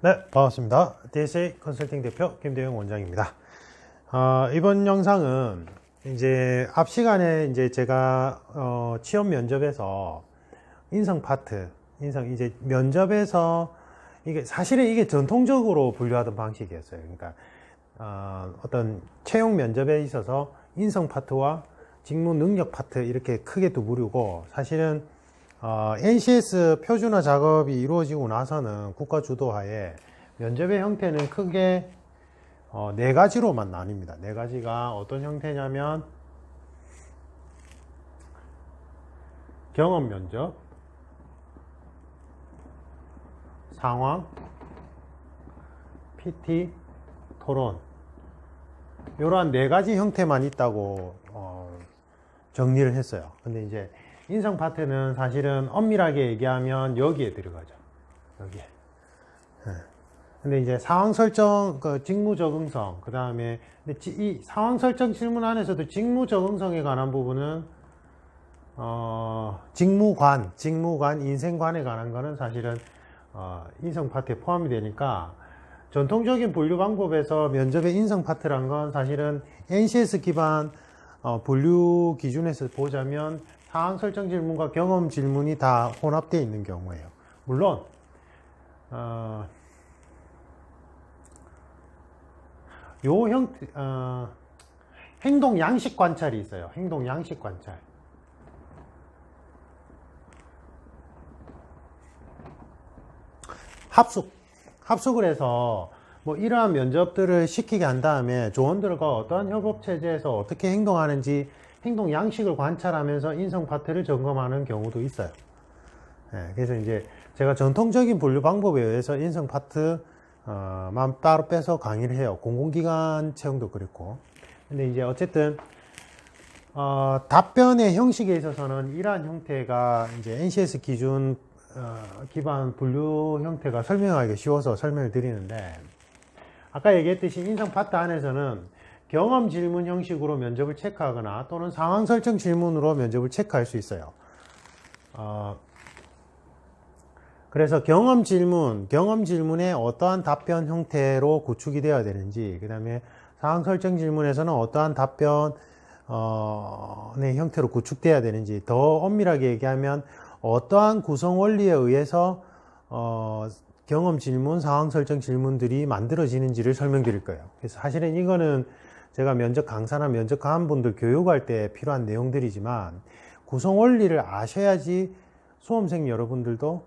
네, 반갑습니다. DSA 컨설팅 대표 김대영 원장입니다. 이번 영상은 이제 앞 시간에 이제 제가 취업 면접에서 인성 파트, 이제 면접에서 이게 사실은 이게 전통적으로 분류하던 방식이었어요. 그러니까 어떤 채용 면접에 있어서 인성 파트와 직무 능력 파트 이렇게 크게 두 부류고, 사실은 NCS 표준화 작업이 이루어지고 나서는 국가 주도하에 면접의 형태는 크게 네 가지로만 나뉩니다. 네 가지가 어떤 형태냐면 경험 면접, 상황, PT, 토론, 이러한 네 가지 형태만 있다고 정리를 했어요. 근데 이제 인성 파트는 사실은 엄밀하게 얘기하면 여기에 들어가죠. 여기에. 근데 이제 상황 설정, 직무 적응성, 그 다음에 이 상황 설정 질문 안에서도 직무 적응성에 관한 부분은 직무관, 인생관에 관한 거는 사실은 인성 파트에 포함이 되니까, 전통적인 분류 방법에서 면접의 인성 파트란 건 사실은 NCS 기반 분류 기준에서 보자면 상황 설정 질문과 경험 질문이 다 혼합되어 있는 경우예요. 물론 요 형태 행동 양식 관찰이 있어요. 행동 양식 관찰. 합숙을 해서 뭐 이러한 면접들을 시키게 한 다음에 조원들과 어떠한 협업 체제에서 어떻게 행동하는지 행동 양식을 관찰하면서 인성 파트를 점검하는 경우도 있어요. 그래서 이제 제가 전통적인 분류 방법에 의해서 인성 파트만 따로 빼서 강의를 해요. 공공기관 채용도 그렇고. 근데 이제 어쨌든 답변의 형식에 있어서는 이러한 형태가 이제 NCS 기준 기반 분류 형태가 설명하기 쉬워서 설명을 드리는데, 아까 얘기했듯이 인성 파트 안에서는 경험 질문 형식으로 면접을 체크하거나 또는 상황 설정 질문으로 면접을 체크할 수 있어요. 그래서 경험 질문에 어떠한 답변 형태로 구축이 되어야 되는지, 그 다음에 상황 설정 질문에서는 어떠한 답변의 형태로 구축되어야 되는지, 더 엄밀하게 얘기하면 어떠한 구성 원리에 의해서 경험 질문, 상황 설정 질문들이 만들어지는지를 설명드릴 거예요. 그래서 사실은 이거는 제가 면접 강사나 면접 강원분들 교육할 때 필요한 내용들이지만, 구성 원리를 아셔야지 수험생 여러분들도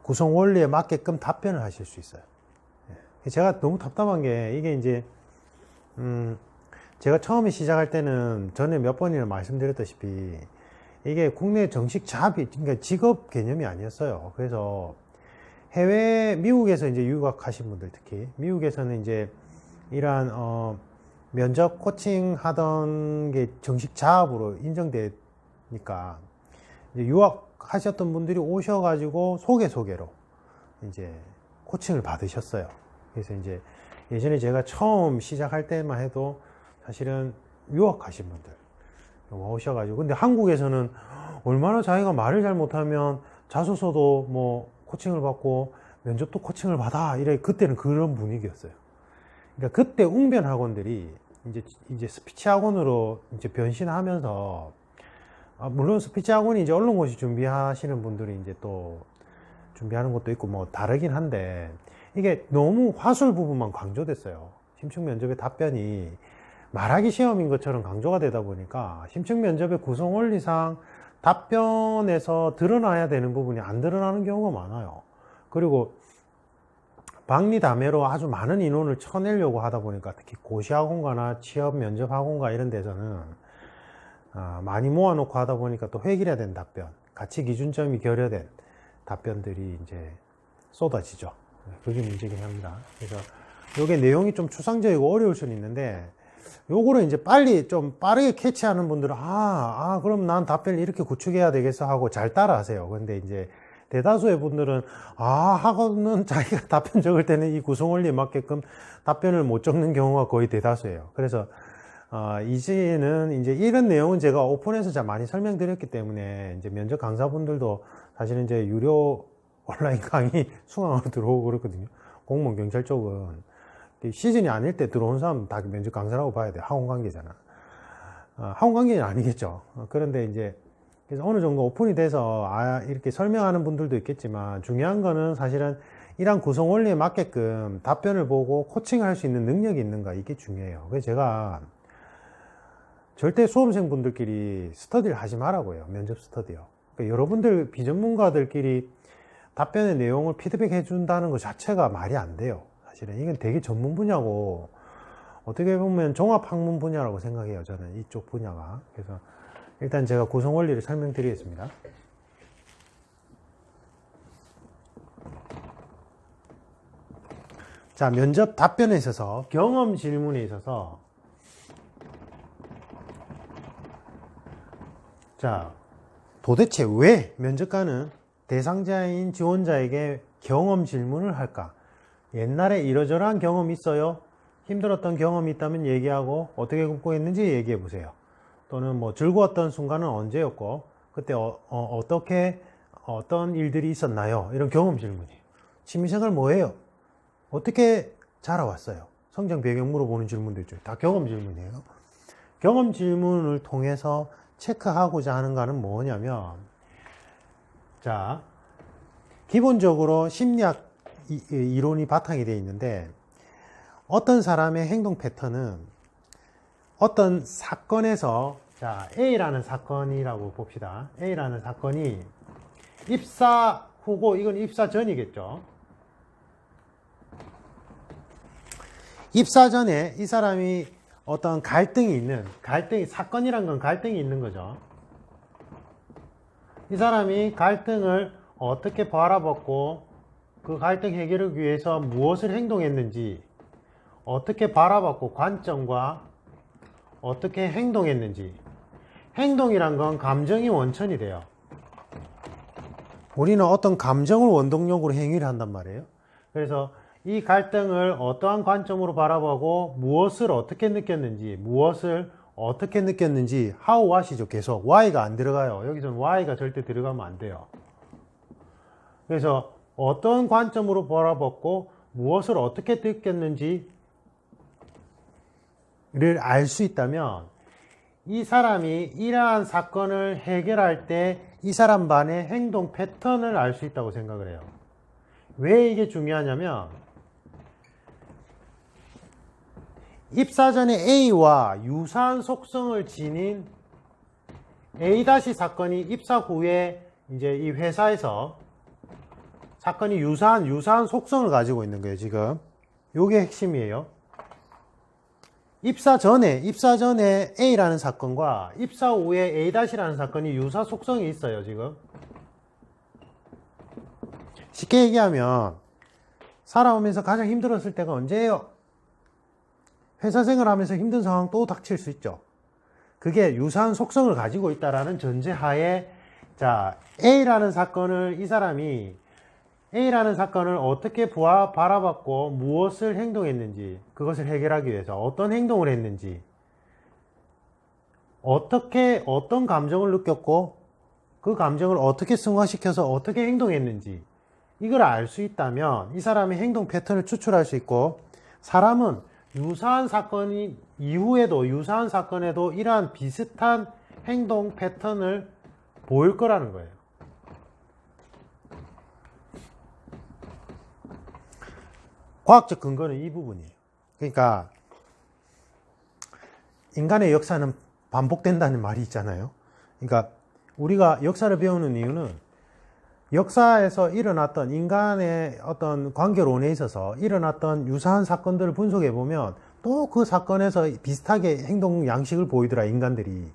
구성 원리에 맞게끔 답변을 하실 수 있어요. 제가 너무 답답한 게, 이게 이제 제가 처음에 시작할 때는 전에 몇 번이나 말씀드렸다시피 이게 국내 정식 잡이, 그러니까 직업 개념이 아니었어요. 그래서 미국에서 이제 유학하신 분들, 특히 미국에서는 이제 이러한 면접 코칭 하던 게 정식 자업으로 인정되니까 이제 유학하셨던 분들이 오셔가지고 소개로 이제 코칭을 받으셨어요. 그래서 이제 예전에 제가 처음 시작할 때만 해도 사실은 유학하신 분들 오셔가지고, 근데 한국에서는 얼마나 자기가 말을 잘 못하면 자소서도 뭐 코칭을 받고 면접도 코칭을 받아, 이래. 그때는 그런 분위기였어요. 그러니까 그때 웅변 학원들이 이제 스피치 학원으로 이제 변신하면서, 물론 스피치 학원이 이제 언론고시 준비하시는 분들이 이제 또 준비하는 것도 있고 뭐 다르긴 한데, 이게 너무 화술 부분만 강조됐어요. 심층 면접의 답변이 말하기 시험인 것처럼 강조가 되다 보니까 심층 면접의 구성 원리상 답변에서 드러나야 되는 부분이 안 드러나는 경우가 많아요. 그리고 박리다매로 아주 많은 인원을 쳐내려고 하다 보니까, 특히 고시학원가나 취업 면접학원가 이런 데서는 많이 모아놓고 하다 보니까 또 획일화된 답변, 가치 기준점이 결여된 답변들이 이제 쏟아지죠. 그게 문제긴 합니다. 그래서 이게 내용이 좀 추상적이고 어려울 수는 있는데, 요거를 이제 좀 빠르게 캐치하는 분들은 그럼 난 답변을 이렇게 구축해야 되겠어 하고 잘 따라하세요. 근데 이제 대다수의 분들은 하고는 자기가 답변 적을 때는 이 구성 원리에 맞게끔 답변을 못 적는 경우가 거의 대다수예요. 그래서 이제는 이제 이런 내용은 제가 오픈해서 잘 많이 설명드렸기 때문에 이제 면접 강사분들도 사실은 이제 유료 온라인 강의 수강으로 들어오고 그렇거든요. 공무원 경찰 쪽은 시즌이 아닐 때 들어온 사람 다 면접 강사라고 봐야 돼요. 학원 관계잖아. 학원 관계는 아니겠죠. 그런데 이제 그래서 어느 정도 오픈이 돼서 이렇게 설명하는 분들도 있겠지만, 중요한 거는 사실은 이런 구성 원리에 맞게끔 답변을 보고 코칭할 수 있는 능력이 있는가, 이게 중요해요. 그래서 제가 절대 수험생분들끼리 스터디를 하지 말라고요. 면접 스터디요. 그러니까 여러분들 비전문가들끼리 답변의 내용을 피드백 해준다는 것 자체가 말이 안 돼요. 사실은 이건 되게 전문 분야고, 어떻게 보면 종합학문 분야라고 생각해요. 저는 이쪽 분야가. 그래서 일단 제가 구성 원리를 설명드리겠습니다. 자, 면접 답변에 있어서, 경험 질문에 있어서, 자, 도대체 왜 면접관은 대상자인 지원자에게 경험 질문을 할까? 옛날에 이러저러한 경험이 있어요? 힘들었던 경험이 있다면 얘기하고, 어떻게 극복했는지 얘기해 보세요. 또는 뭐 즐거웠던 순간은 언제였고, 그때 어떤 일들이 있었나요? 이런 경험 질문이에요. 취미생활 뭐예요? 어떻게 자라왔어요? 성장 배경 물어보는 질문도 있죠. 다 경험 질문이에요. 경험 질문을 통해서 체크하고자 하는 거는 뭐냐면, 자, 기본적으로 심리학 이론이 바탕이 되어 있는데, 어떤 사람의 행동 패턴은 어떤 사건에서, 자, A라는 사건이라고 봅시다. A라는 사건이 입사 후고, 이건 입사 전이겠죠. 입사 전에 이 사람이 어떤 사건이란 건 갈등이 있는 거죠. 이 사람이 갈등을 어떻게 바라봤고, 그 갈등 해결을 위해서 무엇을 행동했는지, 어떻게 바라봤고, 관점과 어떻게 행동했는지. 행동이란 건 감정이 원천이 돼요. 우리는 어떤 감정을 원동력으로 행위를 한단 말이에요. 그래서 이 갈등을 어떠한 관점으로 바라보고 무엇을 어떻게 느꼈는지, how, what이죠. 계속 why가 안 들어가요. 여기서는 why가 절대 들어가면 안 돼요. 그래서 어떤 관점으로 바라봤고 무엇을 어떻게 느꼈는지 를 알 수 있다면, 이 사람이 이러한 사건을 해결할 때 이 사람만의 행동 패턴을 알 수 있다고 생각을 해요. 왜 이게 중요하냐면, 입사 전에 A와 유사한 속성을 지닌 A- 사건이 입사 후에 이제 이 회사에서 사건이 유사한 속성을 가지고 있는 거예요, 지금. 요게 핵심이에요. 입사 전에 A라는 사건과 입사 후에 A-라는 사건이 유사 속성이 있어요, 지금. 쉽게 얘기하면, 살아오면서 가장 힘들었을 때가 언제예요? 회사 생활하면서 힘든 상황 또 닥칠 수 있죠. 그게 유사한 속성을 가지고 있다라는 전제하에, 자, A라는 사건을 A라는 사건을 어떻게 바라봤고 무엇을 행동했는지, 그것을 해결하기 위해서 어떤 행동을 했는지, 어떤 감정을 느꼈고 그 감정을 어떻게 승화시켜서 어떻게 행동했는지, 이걸 알 수 있다면 이 사람의 행동 패턴을 추출할 수 있고, 사람은 유사한 사건이 이후에도 유사한 사건에도 이러한 비슷한 행동 패턴을 보일 거라는 거예요. 과학적 근거는 이 부분이에요. 그러니까 인간의 역사는 반복된다는 말이 있잖아요. 그러니까 우리가 역사를 배우는 이유는 역사에서 일어났던 인간의 어떤 관계론에 있어서 일어났던 유사한 사건들을 분석해 보면 또 그 사건에서 비슷하게 행동 양식을 보이더라, 인간들이.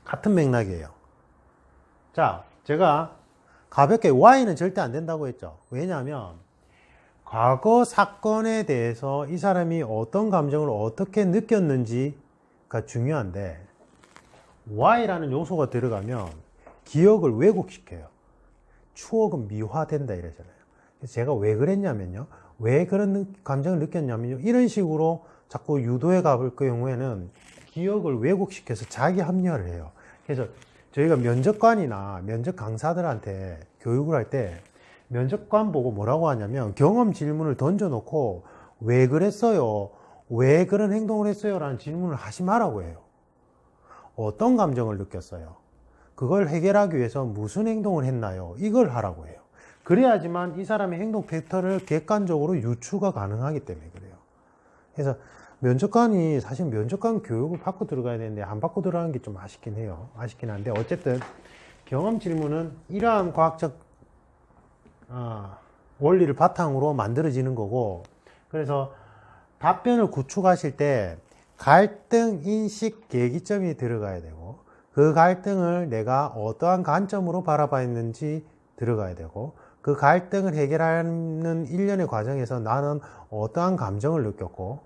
같은 맥락이에요. 자, 제가 가볍게 Y는 절대 안 된다고 했죠. 왜냐하면 과거 사건에 대해서 이 사람이 어떤 감정을 어떻게 느꼈는지가 중요한데, Y라는 요소가 들어가면 기억을 왜곡시켜요. 추억은 미화된다 이러잖아요. 그래서 제가 왜 그랬냐면요, 왜 그런 감정을 느꼈냐면요, 이런 식으로 자꾸 유도해 가볼 경우에는 기억을 왜곡시켜서 자기 합리화를 해요. 그래서 저희가 면접관이나 면접 강사들한테 교육을 할 때 면접관 보고 뭐라고 하냐면 경험 질문을 던져놓고 왜 그랬어요? 왜 그런 행동을 했어요? 라는 질문을 하지 말라고 해요. 어떤 감정을 느꼈어요? 그걸 해결하기 위해서 무슨 행동을 했나요? 이걸 하라고 해요. 그래야지만 이 사람의 행동 패턴을 객관적으로 유추가 가능하기 때문에 그래요. 그래서 면접관이 사실 면접관 교육을 받고 들어가야 되는데 안 받고 들어가는 게 좀 아쉽긴 해요. 아쉽긴 한데 어쨌든 경험 질문은 이러한 과학적 원리를 바탕으로 만들어지는 거고, 그래서 답변을 구축하실 때 갈등 인식 계기점이 들어가야 되고, 그 갈등을 내가 어떠한 관점으로 바라봤는지 들어가야 되고, 그 갈등을 해결하는 일련의 과정에서 나는 어떠한 감정을 느꼈고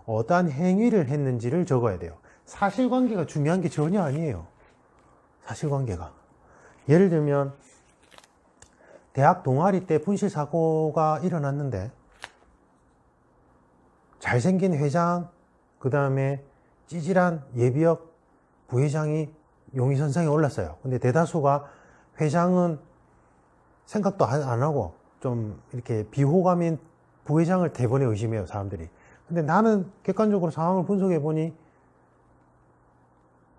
어떠한 행위를 했는지를 적어야 돼요. 사실관계가 중요한 게 전혀 아니에요. 사실관계가. 예를 들면 대학 동아리 때 분실 사고가 일어났는데 잘생긴 회장, 그 다음에 찌질한 예비역 부회장이 용의선상에 올랐어요. 근데 대다수가 회장은 생각도 안 하고 좀 이렇게 비호감인 부회장을 대번에 의심해요, 사람들이. 근데 나는 객관적으로 상황을 분석해 보니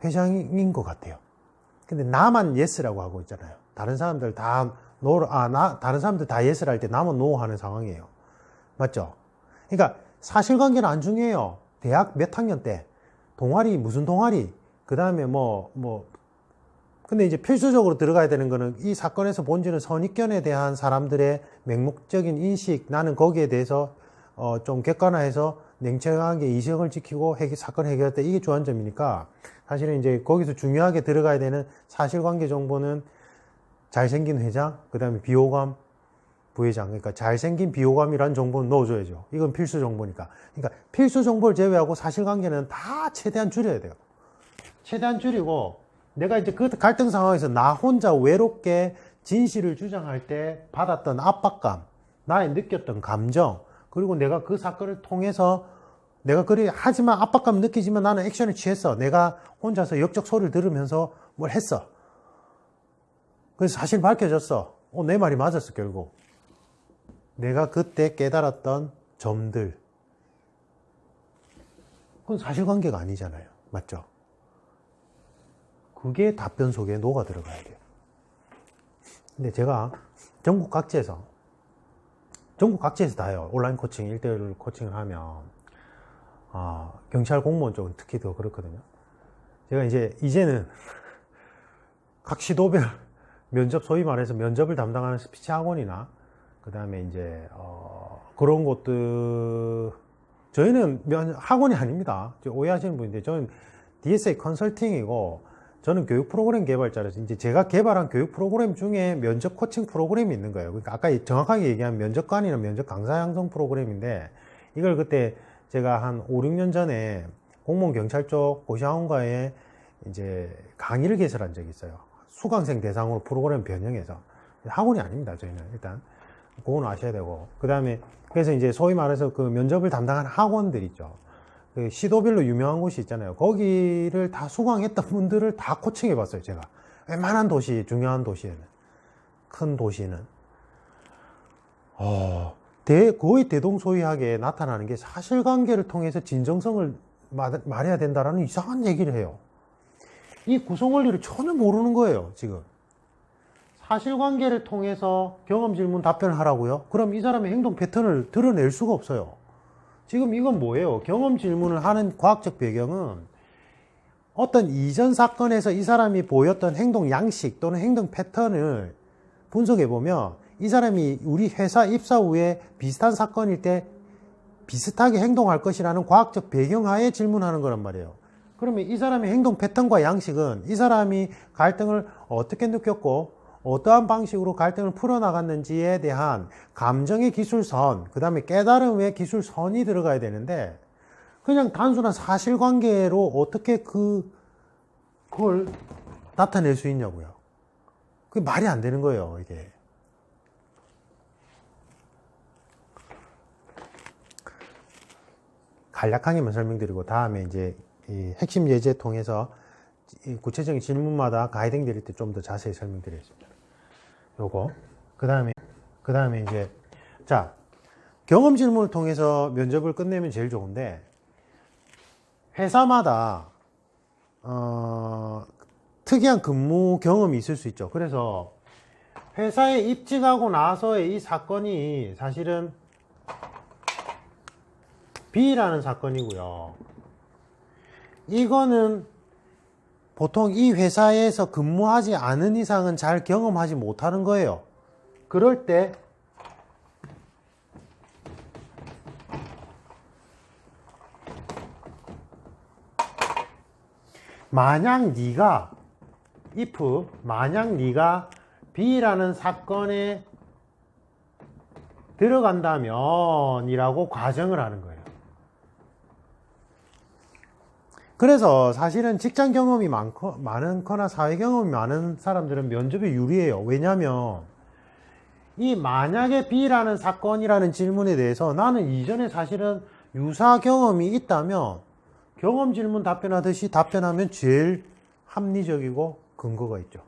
회장인 것 같아요. 근데 나만 예스라고 하고 있잖아요. 다른 사람들 다 다른 사람들 다 예스를 할 때 나만 노 하는 상황이에요. 맞죠? 그러니까 사실관계는 안 중요해요. 대학 몇 학년 때 동아리 무슨 동아리, 그 다음에 근데 이제 필수적으로 들어가야 되는 거는 이 사건에서 본질은 선입견에 대한 사람들의 맹목적인 인식, 나는 거기에 대해서 좀 객관화해서 냉철하게 이성을 지키고 사건 해결할 때 이게 주안점이니까, 사실은 이제 거기서 중요하게 들어가야 되는 사실관계 정보는 잘생긴 회장, 그 다음에 비호감 부회장, 그러니까 잘생긴 비호감이라는 정보는 넣어줘야죠. 이건 필수 정보니까. 그러니까 필수 정보를 제외하고 사실관계는 다 최대한 줄여야 돼요. 최대한 줄이고, 내가 이제 그 갈등 상황에서 나 혼자 외롭게 진실을 주장할 때 받았던 압박감, 나의 느꼈던 감정, 그리고 내가 그 사건을 통해서 내가 하지만 압박감 느끼지만 나는 액션을 취했어. 내가 혼자서 역적 소리를 들으면서 뭘 했어. 그래서 사실 밝혀졌어. 내 말이 맞았어, 결국. 내가 그때 깨달았던 점들. 그건 사실관계가 아니잖아요. 맞죠? 그게 답변 속에 녹아 들어가야 돼요. 근데 제가 전국 각지에서 다 해요. 온라인 코칭, 1대1 코칭을 하면, 경찰 공무원 쪽은 특히 더 그렇거든요. 제가 이제는 각 시도별 소위 말해서 면접을 담당하는 스피치 학원이나, 그 다음에 그런 곳들, 저희는 학원이 아닙니다. 오해하시는 분인데, 저는 DSA 컨설팅이고, 저는 교육 프로그램 개발자라서 이제 제가 개발한 교육 프로그램 중에 면접 코칭 프로그램이 있는 거예요. 그러니까 아까 정확하게 얘기한 면접관이나 면접 강사 양성 프로그램인데, 이걸 그때 제가 한 5, 6년 전에 공무원 경찰 쪽 고시학원과에 이제 강의를 개설한 적이 있어요. 수강생 대상으로 프로그램 변형해서. 학원이 아닙니다, 저희는. 일단 그건 아셔야 되고, 그 다음에 그래서 이제 소위 말해서 그 면접을 담당한 학원들 있죠. 그 시도별로 유명한 곳이 있잖아요. 거기를 다 수강했던 분들을 다 코칭해 봤어요, 제가. 웬만한 도시, 중요한 도시에는, 큰 도시는 거의 대동소이하게 나타나는 게 사실관계를 통해서 진정성을 말해야 된다라는 이상한 얘기를 해요. 이 구성원리를 전혀 모르는 거예요, 지금. 사실관계를 통해서 경험 질문 답변을 하라고요? 그럼 이 사람의 행동 패턴을 드러낼 수가 없어요. 지금 이건 뭐예요? 경험 질문을 하는 과학적 배경은 어떤 이전 사건에서 이 사람이 보였던 행동 양식 또는 행동 패턴을 분석해 보면 이 사람이 우리 회사 입사 후에 비슷한 사건일 때 비슷하게 행동할 것이라는 과학적 배경하에 질문하는 거란 말이에요. 그러면 이 사람의 행동 패턴과 양식은 이 사람이 갈등을 어떻게 느꼈고 어떠한 방식으로 갈등을 풀어나갔는지에 대한 감정의 기술선, 그 다음에 깨달음의 기술선이 들어가야 되는데, 그냥 단순한 사실관계로 어떻게 그걸 나타낼 수 있냐고요. 그게 말이 안 되는 거예요, 이게. 간략하게만 설명드리고, 다음에 이제 이 핵심 예제 통해서 이 구체적인 질문마다 가이딩 드릴 때 좀 더 자세히 설명드리겠습니다. 요거. 그 다음에 이제, 자, 경험 질문을 통해서 면접을 끝내면 제일 좋은데, 회사마다, 특이한 근무 경험이 있을 수 있죠. 그래서 회사에 입직하고 나서의 이 사건이 사실은 B라는 사건이고요. 이거는 보통 이 회사에서 근무하지 않은 이상은 잘 경험하지 못하는 거예요. 그럴 때 만약 네가 B라는 사건에 들어간다면 이라고 과정을 하는 거예요. 그래서 사실은 직장 경험이 많거나 사회 경험이 많은 사람들은 면접에 유리해요. 왜냐하면 이 만약에 B라는 사건이라는 질문에 대해서 나는 이전에 사실은 유사 경험이 있다면 경험 질문 답변하듯이 답변하면 제일 합리적이고 근거가 있죠.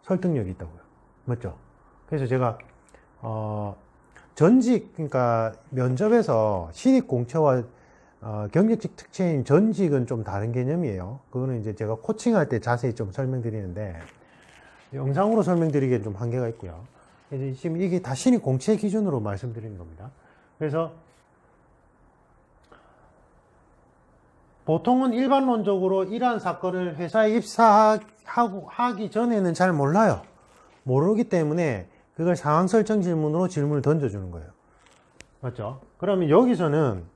설득력이 있다고요. 맞죠? 그래서 제가 전직, 그러니까 면접에서 신입 공채와 경력직 특채인 전직은 좀 다른 개념이에요. 그거는 이제 제가 코칭할 때 자세히 좀 설명드리는데 영상으로 설명드리기엔 좀 한계가 있고요. 이제 지금 이게 다 신입 공채 기준으로 말씀드리는 겁니다. 그래서 보통은 일반론적으로 이러한 사건을 회사에 입사하기 전에는 잘 몰라요. 모르기 때문에 그걸 상황 설정 질문으로 질문을 던져주는 거예요. 맞죠? 그러면 여기서는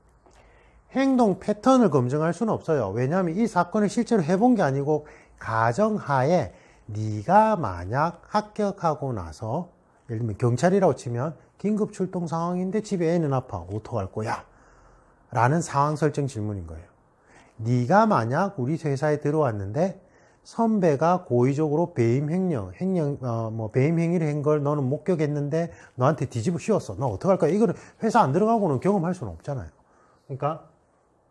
행동 패턴을 검증할 수는 없어요. 왜냐하면 이 사건을 실제로 해본 게 아니고 가정하에 네가 만약 합격하고 나서 예를 들면 경찰이라고 치면 긴급 출동 상황인데 집에 애는 아파. 어떡할 거야? 라는 상황 설정 질문인 거예요. 네가 만약 우리 회사에 들어왔는데 선배가 고의적으로 배임 행위를 한 걸 너는 목격했는데 너한테 뒤집어 씌웠어. 너 어떡할 거야? 이거는 회사 안 들어가고는 경험할 수는 없잖아요. 그러니까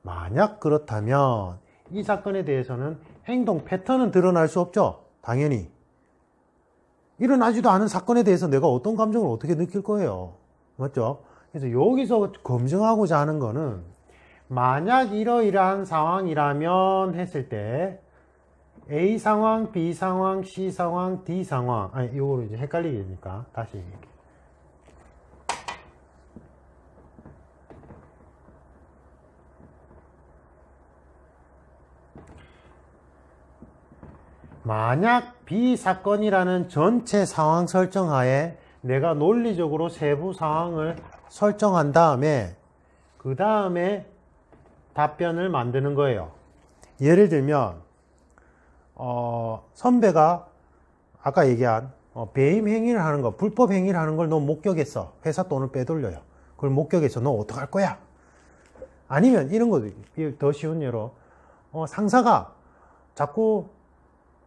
만약 그렇다면 이 사건에 대해서는 행동 패턴은 드러날 수 없죠. 당연히. 일어나지도 않은 사건에 대해서 내가 어떤 감정을 어떻게 느낄 거예요. 맞죠? 그래서 여기서 검증하고자 하는 거는 만약 이러이러한 상황이라면 했을 때 A 상황, B 상황, C 상황, D 상황. 아니, 이거로 이제 헷갈리니까 다시 얘기할게요. 만약 B 사건이라는 전체 상황 설정하에 내가 논리적으로 세부 상황을 설정한 다음에 그 다음에 답변을 만드는 거예요. 예를 들면 선배가 아까 얘기한 배임 행위를 하는 거, 불법 행위를 하는 걸 너 목격했어. 회사 돈을 빼돌려요. 그걸 목격해서 너 어떡할 거야? 아니면 이런 것도 더 쉬운 예로 상사가 자꾸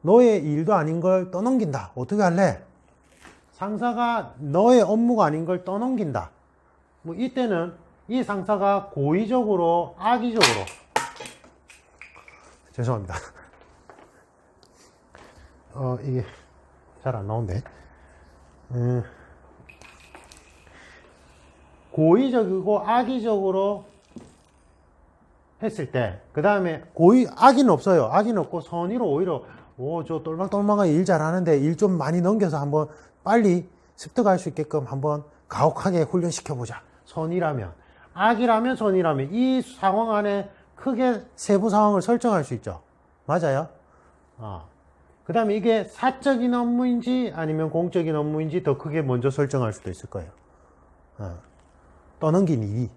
너의 일도 아닌 걸 떠넘긴다. 어떻게 할래? 상사가 너의 업무가 아닌 걸 떠넘긴다. 뭐 이때는 이 상사가 고의적으로 악의적으로 죄송합니다. 이게 잘 안 나온대. 고의적이고 악의적으로 했을 때, 그 다음에 악의는 없어요. 악의는 없고 선의로 오히려 저 똘망똘망한 일 잘하는데 일 좀 많이 넘겨서 한번 빨리 습득할 수 있게끔 한번 가혹하게 훈련시켜보자. 선의라면. 악이라면 선의라면 이 상황 안에 크게 세부 상황을 설정할 수 있죠. 맞아요? 그 다음에 이게 사적인 업무인지 아니면 공적인 업무인지 더 크게 먼저 설정할 수도 있을 거예요. 떠넘긴 일이.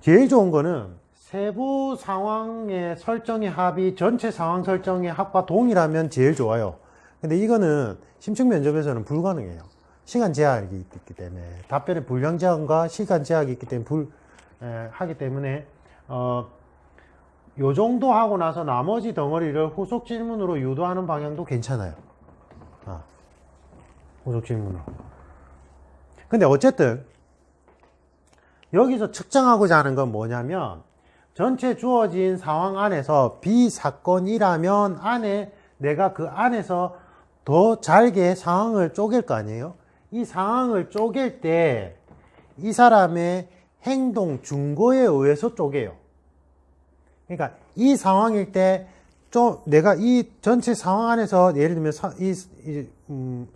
제일 좋은 거는 세부 상황의 설정의 합이 전체 상황 설정의 합과 동일하면 제일 좋아요. 근데 이거는 심층 면접에서는 불가능해요. 시간 제약이 있기 때문에 답변의 분량 제한과 시간 제약이 있기 때문에 하기 때문에 요 정도 하고 나서 나머지 덩어리를 후속 질문으로 유도하는 방향도 괜찮아요. 후속 질문으로. 근데 어쨌든 여기서 측정하고자 하는 건 뭐냐면 전체 주어진 상황 안에서 B사건이라면 내가 그 안에서 더 잘게 상황을 쪼갤 거 아니에요? 이 상황을 쪼갤 때 이 사람의 행동 증거에 의해서 쪼개요. 그러니까 이 상황일 때 내가 이 전체 상황 안에서 예를 들면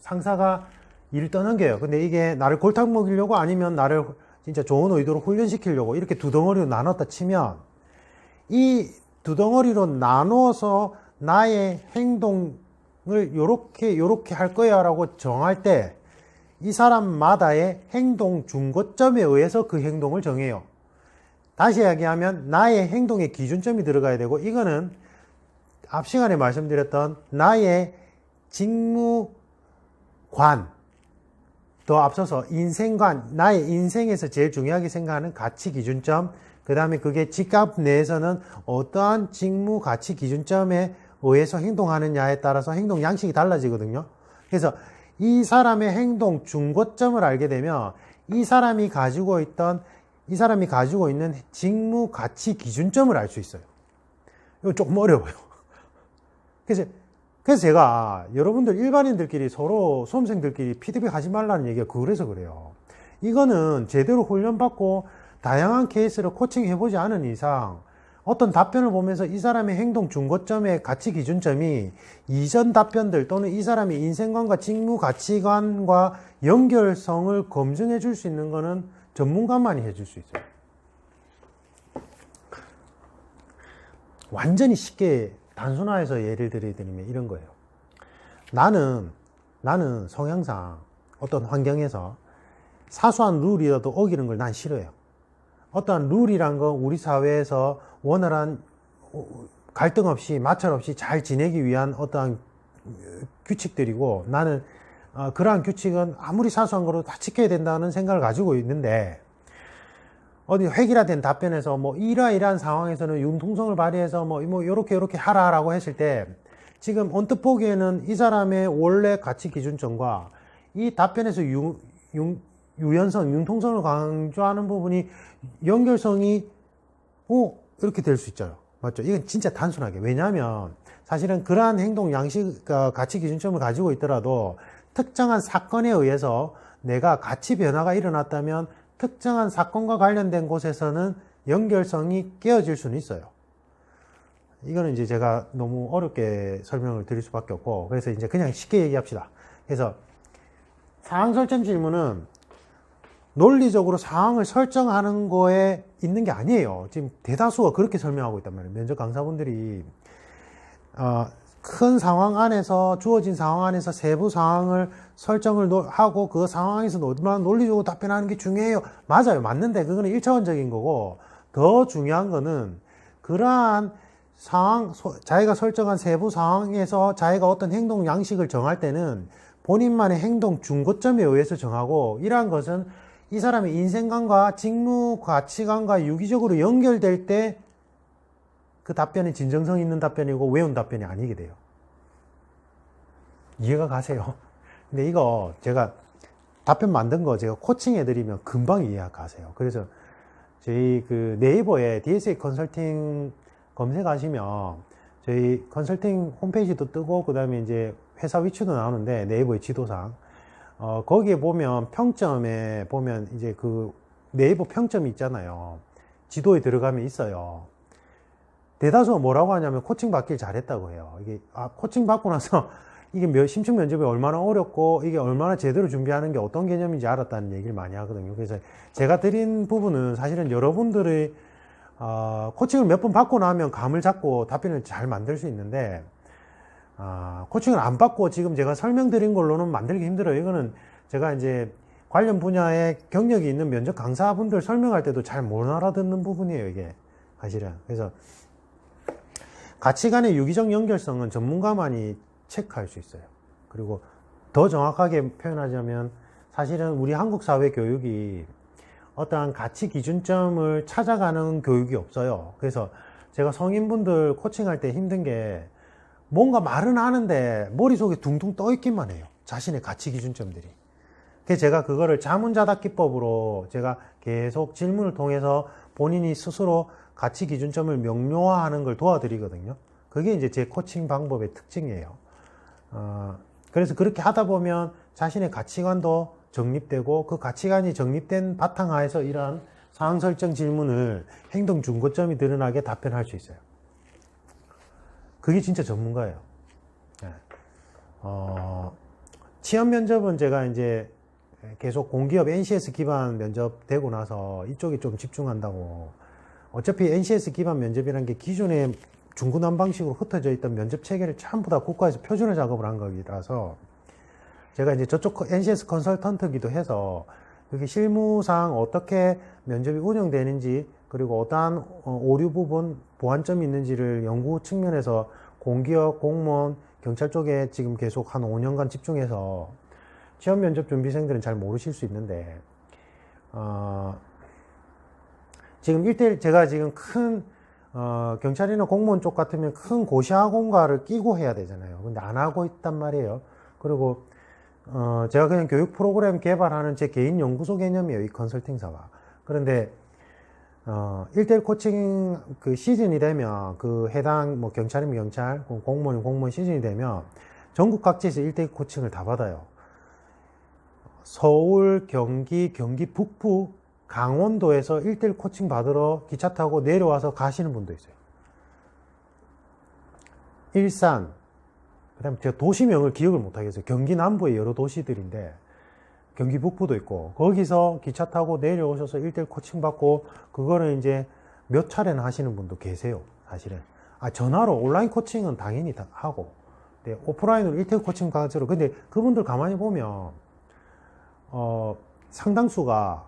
상사가 일을 떠넘겨요. 근데 이게 나를 골탕 먹이려고 아니면 나를 진짜 좋은 의도로 훈련시키려고 이렇게 두 덩어리로 나눴다 치면 이 두 덩어리로 나눠서 나의 행동을 요렇게 할 거야 라고 정할 때 이 사람마다의 행동 중고점에 의해서 그 행동을 정해요. 다시 이야기하면 나의 행동의 기준점이 들어가야 되고, 이거는 앞 시간에 말씀드렸던 나의 직무관, 더 앞서서 인생관, 나의 인생에서 제일 중요하게 생각하는 가치 기준점, 그 다음에 그게 직업 내에서는 어떠한 직무 가치 기준점에 의해서 행동하느냐에 따라서 행동 양식이 달라지거든요. 그래서 이 사람의 행동 중고점을 알게 되면 이 사람이 가지고 있는 직무 가치 기준점을 알 수 있어요. 이거 조금 어려워요. 그래서 제가 여러분들 일반인들끼리 서로 수험생들끼리 피드백 하지 말라는 얘기가 그래서 그래요. 이거는 제대로 훈련받고 다양한 케이스를 코칭해보지 않은 이상 어떤 답변을 보면서 이 사람의 행동 중고점의 가치 기준점이 이전 답변들 또는 이 사람의 인생관과 직무 가치관과 연결성을 검증해 줄 수 있는 거는 전문가만이 해줄 수 있어요. 완전히 쉽게 단순화해서 예를 들면 이런 거예요. 나는 성향상 어떤 환경에서 사소한 룰이라도 어기는 걸 난 싫어해요. 어떠한 룰이란 건 우리 사회에서 원활한 갈등 없이 마찰 없이 잘 지내기 위한 어떠한 규칙들이고, 나는 그러한 규칙은 아무리 사소한 거로 다 지켜야 된다는 생각을 가지고 있는데, 어디 획일화된 답변에서 이러이러한 상황에서는 융통성을 발휘해서 요렇게 하라라고 했을 때, 지금 언뜻 보기에는 이 사람의 원래 가치 기준점과 이 답변에서 유연성, 융통성을 강조하는 부분이 연결성이 이렇게 될 수 있죠. 맞죠? 이건 진짜 단순하게. 왜냐하면 사실은 그러한 행동 양식, 가치 기준점을 가지고 있더라도 특정한 사건에 의해서 내가 가치 변화가 일어났다면 특정한 사건과 관련된 곳에서는 연결성이 깨어질 수는 있어요. 이거는 이제 제가 너무 어렵게 설명을 드릴 수밖에 없고, 그래서 이제 그냥 쉽게 얘기합시다. 그래서 상황 설정 질문은 논리적으로 상황을 설정하는 거에 있는 게 아니에요. 지금 대다수가 그렇게 설명하고 있단 말이에요. 면접 강사분들이 큰 상황 안에서, 주어진 상황 안에서 세부 상황을 설정을 하고 그 상황에서 얼마나 논리적으로 답변하는 게 중요해요. 맞아요. 맞는데 그거는 1차원적인 거고, 더 중요한 거는 그러한 상황, 자기가 설정한 세부 상황에서 자기가 어떤 행동 양식을 정할 때는 본인만의 행동 중고점에 의해서 정하고, 이러한 것은 이 사람의 인생관과 직무 가치관과 유기적으로 연결될 때 그 답변이 진정성 있는 답변이고 외운 답변이 아니게 돼요. 이해가 가세요? 근데 이거 제가 답변 만든 거 제가 코칭해 드리면 금방 이해가 가세요. 그래서 저희 그 네이버에 DSA 컨설팅 검색하시면 저희 컨설팅 홈페이지도 뜨고, 그 다음에 이제 회사 위치도 나오는데, 네이버의 지도상 거기에 보면 평점에 보면 이제 그 네이버 평점이 있잖아요. 지도에 들어가면 있어요. 대다수가 뭐라고 하냐면 코칭 받길 잘했다고 해요. 이게 코칭 받고 나서 이게 심층 면접이 얼마나 어렵고 이게 얼마나 제대로 준비하는 게 어떤 개념인지 알았다는 얘기를 많이 하거든요. 그래서 제가 드린 부분은 사실은 여러분들의 코칭을 몇 번 받고 나면 감을 잡고 답변을 잘 만들 수 있는데, 코칭을 안 받고 지금 제가 설명드린 걸로는 만들기 힘들어요. 이거는 제가 이제 관련 분야에 경력이 있는 면접 강사분들 설명할 때도 잘 못 알아듣는 부분이에요, 이게 사실은. 그래서 가치관의 유기적 연결성은 전문가만이 체크할 수 있어요. 그리고 더 정확하게 표현하자면 사실은 우리 한국 사회 교육이 어떠한 가치 기준점을 찾아가는 교육이 없어요. 그래서 제가 성인분들 코칭할 때 힘든 게, 뭔가 말은 하는데 머릿속에 둥둥 떠 있기만 해요. 자신의 가치 기준점들이. 그래서 제가 그거를 자문자답 기법으로 제가 계속 질문을 통해서 본인이 스스로 가치 기준점을 명료화하는 걸 도와드리거든요. 그게 이제 제 코칭 방법의 특징이에요. 그래서 그렇게 하다 보면 자신의 가치관도 정립되고 그 가치관이 정립된 바탕하에서 이러한 상황 설정 질문을 행동 준거점이 드러나게 답변할 수 있어요. 그게 진짜 전문가예요. 네. 취업 면접은 제가 이제 계속 공기업 NCS 기반 면접 되고 나서 이쪽에 좀 집중한다고. 어차피 NCS 기반 면접이라는 게 기존의 중구난 방식으로 흩어져 있던 면접 체계를 전부 다 국가에서 표준화 작업을 한 거라서 제가 이제 저쪽 NCS 컨설턴트기도 해서 그게 실무상 어떻게 면접이 운영되는지 그리고 어떠한 오류 부분 보완점이 있는지를 연구 측면에서 공기업, 공무원, 경찰 쪽에 지금 계속 한 5년간 집중해서 취업 면접 준비생들은 잘 모르실 수 있는데 지금 1대1 제가 지금 큰 경찰이나 공무원 쪽 같으면 큰 고시학원가를 끼고 해야 되잖아요. 근데 안 하고 있단 말이에요. 그리고 제가 그냥 교육 프로그램 개발하는 제 개인 연구소 개념이에요. 이 컨설팅사가. 그런데 1대1 코칭 그 시즌이 되면 그 해당 뭐 경찰이면 경찰, 공무원이면 공무원 시즌이 되면 전국 각지에서 1대1 코칭을 다 받아요. 서울, 경기, 경기 북부, 강원도에서 1대1 코칭 받으러 기차 타고 내려와서 가시는 분도 있어요. 일산, 그 다음에 제가 도시명을 기억을 못하겠어요. 경기 남부의 여러 도시들인데 경기 북부도 있고 거기서 기차 타고 내려오셔서 1대1 코칭 받고 그거를 이제 몇 차례나 하시는 분도 계세요. 사실은 전화로 온라인 코칭은 당연히 다 하고 오프라인으로 1대1 코칭 가지러. 근데 그분들 가만히 보면 상당수가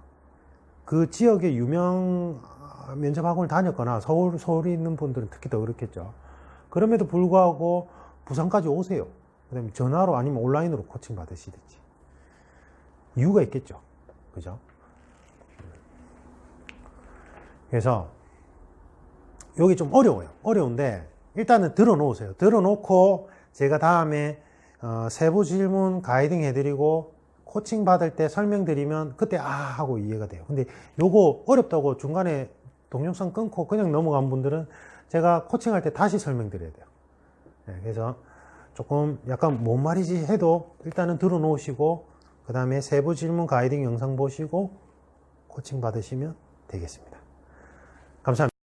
그 지역의 유명 면접학원을 다녔거나 서울에 있는 분들은 특히 더 그렇겠죠. 그럼에도 불구하고 부산까지 오세요. 그 다음에 전화로 아니면 온라인으로 코칭 받으시든지. 이유가 있겠죠. 그죠? 그래서 여기 좀 어려워요. 어려운데 일단은 들어놓으세요. 들어놓고 제가 다음에 세부 질문 가이딩 해드리고 코칭 받을 때 설명드리면 그때 하고 이해가 돼요. 근데 요거 어렵다고 중간에 동영상 끊고 그냥 넘어간 분들은 제가 코칭할 때 다시 설명드려야 돼요. 네, 그래서 조금 약간 뭔 말이지 해도 일단은 들어놓으시고 그 다음에 세부 질문 가이딩 영상 보시고 코칭 받으시면 되겠습니다. 감사합니다.